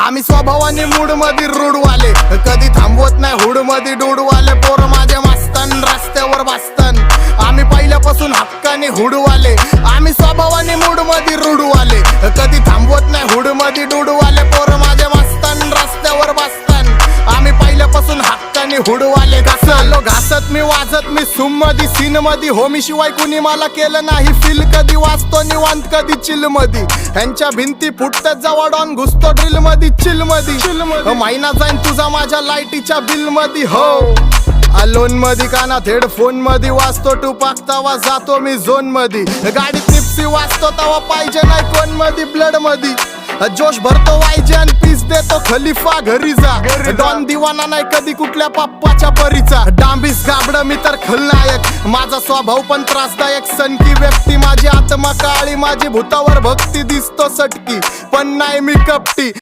आम्ही स्वभावाने मूड मध्ये रूडवाले, कधी थांबवत नाही हुड मध्ये डूडवाले. पोर माझे मस्तन रस्त्यावर बसतन, आम्ही पहिल्यापासून हक्काने हुडवाले. आम्ही स्वभावाने मूड मध्ये रूडवाले, कधी थांबवत नाही हुड मध्ये डूडवाले. पोर माझे मस्तन रस्त्यावर बसतन, आम्ही पहिल्यापासून हक्काने हुडवाले. घासलो घासत मी वाजत मी सुम मधी सीन मधी, होमी शिवाय कुणी मला केलं नाही फील. कधी वाचतो निवांत कधी चिल मधी, ह्यांच्या भिंती फुटतात जवळ डॉन घुसतो ड्रिल मधी चिल मधी. महिना जाईन तुझा माझ्या लाईटीच्या बिल मधी. हो अलोन मधी कानात हेडफोन मधी वाजतो टुपाक, तवा जातो मी झोन मधी. गाडीत निप्सी वाजतो तवा पाहिजे नाही कोण मधी ब्लड मधी. जोश भरतो वायजे आणि पीस देतो खलिफा घरी जा. डॉन दिवाना नाही कधी कुठल्या पप्पाच्या परीचा. डांबीस गाबड मी तर खलनायक, माझा स्वभाव पण त्रासदायक. सनकी व्यक्ती माझी आत्मा काळी, माझी भूतावर भक्ती दिसतो सटकी, पण नाही मी कपटी.